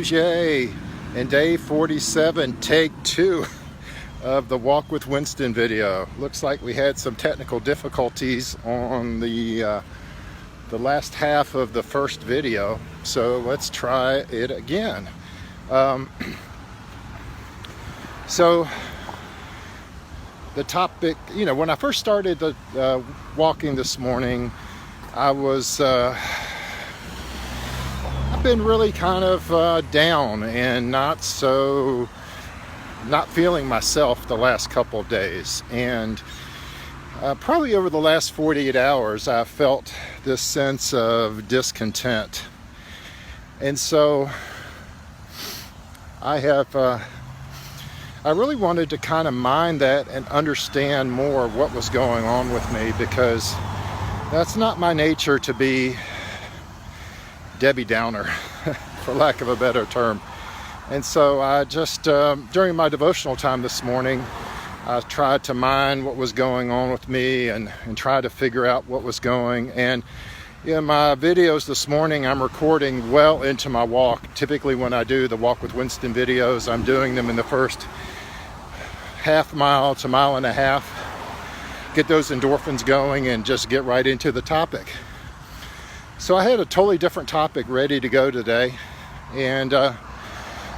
Tuesday and day 47, take 2 of the Walk with Winston video. Looks like we had some technical difficulties on the last half of the first video, so let's try it again. So the topic, when I first started the walking this morning, I was I've been really kind of down and not feeling myself the last couple of days, and probably over the last 48 hours I felt this sense of discontent. And so I really wanted to kind of mind that and understand more what was going on with me, because that's not my nature to be Debbie Downer, for lack of a better term. And so I just, during my devotional time this morning, I tried to mind what was going on with me and try to figure out what was going. And my videos this morning, I'm recording well into my walk. Typically when I do the Walk with Winston videos, I'm doing them in the first half mile to mile and a half, get those endorphins going and just get right into the topic. So I had a totally different topic ready to go today, and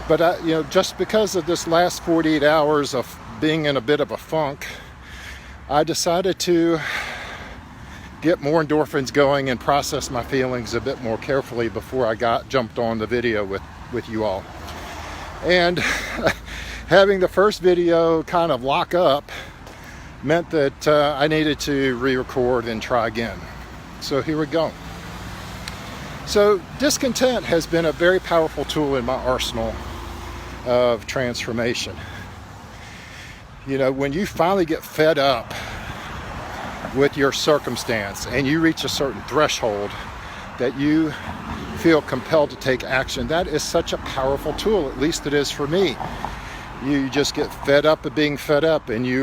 but I, just because of this last 48 hours of being in a bit of a funk, I decided to get more endorphins going and process my feelings a bit more carefully before I jumped on the video with you all. And having the first video kind of lock up meant that I needed to re-record and try again. So here we go. So discontent has been a very powerful tool in my arsenal of transformation. When you finally get fed up with your circumstance and you reach a certain threshold that you feel compelled to take action, that is such a powerful tool. At least it is for me. You just get fed up of being fed up, and you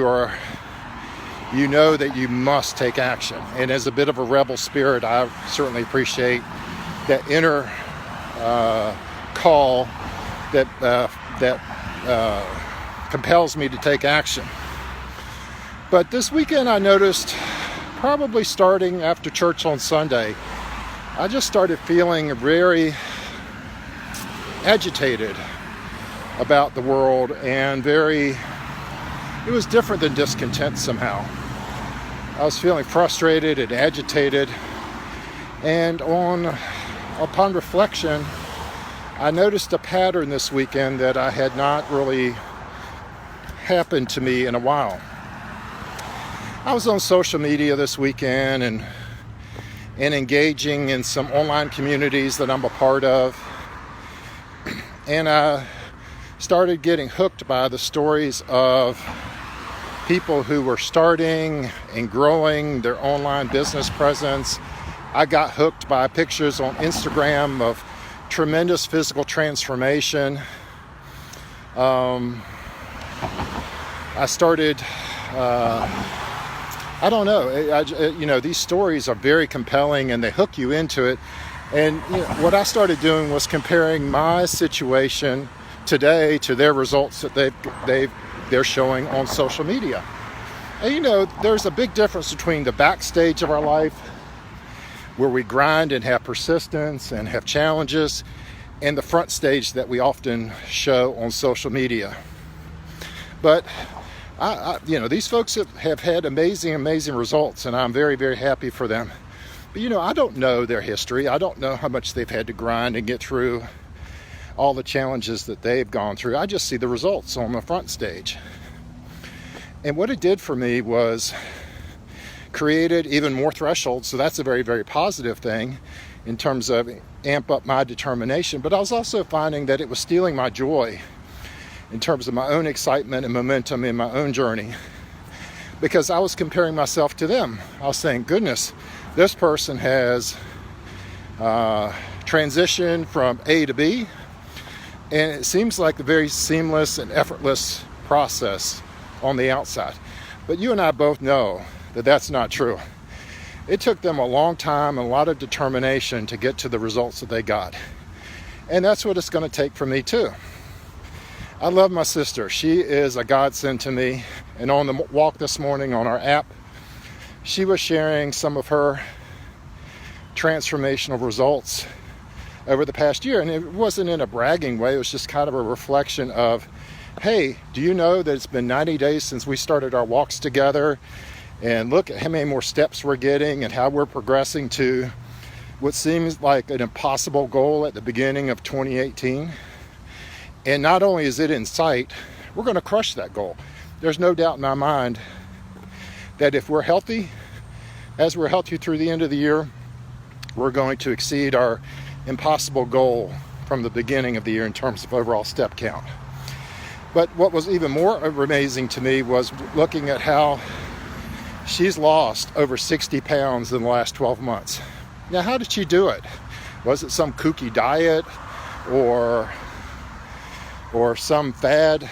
know that you must take action. And as a bit of a rebel spirit, I certainly appreciate that inner call that compels me to take action. But this weekend I noticed, probably starting after church on Sunday, I just started feeling very agitated about the world, and it was different than discontent somehow. I was feeling frustrated and agitated, and upon reflection, I noticed a pattern this weekend that I had not really happened to me in a while. I was on social media this weekend and engaging in some online communities that I'm a part of, and I started getting hooked by the stories of people who were starting and growing their online business presence. I got hooked by pictures on Instagram of tremendous physical transformation. I started, I don't know, these stories are very compelling and they hook you into it. And what I started doing was comparing my situation today to their results that they're showing on social media. And there's a big difference between the backstage of our life, where we grind and have persistence and have challenges, and the front stage that we often show on social media. But these folks have had amazing results, and I'm very, very happy for them. But I don't know their history. I don't know how much they've had to grind and get through all the challenges that they've gone through. I just see the results on the front stage. And what it did for me was created even more thresholds. So that's a very, very positive thing in terms of amp up my determination. But I was also finding that it was stealing my joy in terms of my own excitement and momentum in my own journey, because I was comparing myself to them. I was saying, goodness, this person has transitioned from A to B, and it seems like a very seamless and effortless process on the outside. But you and I both know that that's not true. It took them a long time and a lot of determination to get to the results that they got. And that's what it's going to take for me too. I love my sister. She is a godsend to me. And on the walk this morning on our app, she was sharing some of her transformational results over the past year. And it wasn't in a bragging way. It was just kind of a reflection of, hey, do you know that it's been 90 days since we started our walks together? And look at how many more steps we're getting and how we're progressing to what seems like an impossible goal at the beginning of 2018. And not only is it in sight, we're going to crush that goal. There's no doubt in my mind that if we're healthy, as we're healthy through the end of the year, we're going to exceed our impossible goal from the beginning of the year in terms of overall step count. But what was even more amazing to me was looking at how she's lost over 60 pounds in the last 12 months. Now, how did she do it? Was it some kooky diet or some fad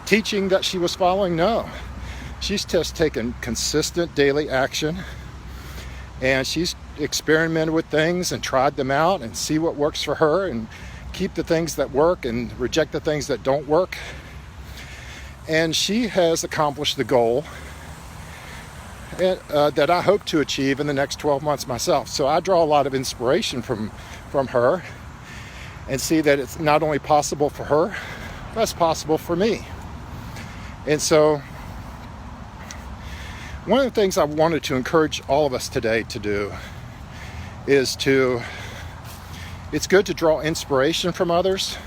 teaching that she was following? No. She's just taken consistent daily action, and she's experimented with things and tried them out and see what works for her and keep the things that work and reject the things that don't work. And she has accomplished the goal that I hope to achieve in the next 12 months myself. So I draw a lot of inspiration from her and see that it's not only possible for her, but it's possible for me. And so one of the things I wanted to encourage all of us today to do is it's good to draw inspiration from others,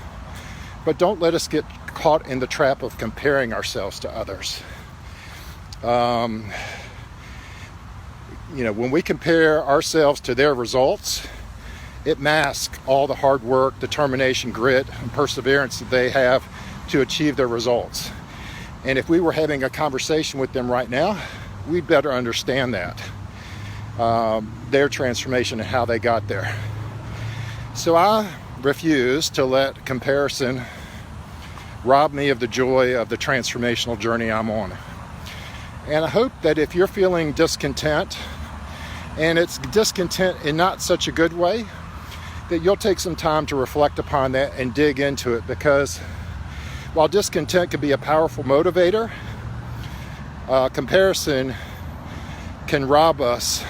but don't let us get caught in the trap of comparing ourselves to others. When we compare ourselves to their results, it masks all the hard work, determination, grit, and perseverance that they have to achieve their results. And if we were having a conversation with them right now, we'd better understand that, their transformation and how they got there. So I refuse to let comparison rob me of the joy of the transformational journey I'm on. And I hope that if you're feeling discontent, and it's discontent in not such a good way, that you'll take some time to reflect upon that and dig into it, because while discontent can be a powerful motivator, comparison can rob us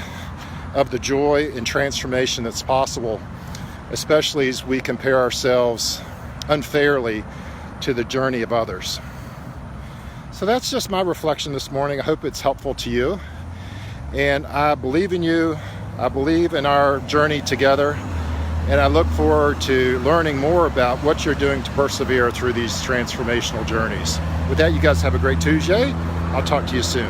of the joy and transformation that's possible, especially as we compare ourselves unfairly to the journey of others. So that's just my reflection this morning. I hope it's helpful to you. And I believe in you. I believe in our journey together. And I look forward to learning more about what you're doing to persevere through these transformational journeys. With that, you guys have a great Tuesday. I'll talk to you soon.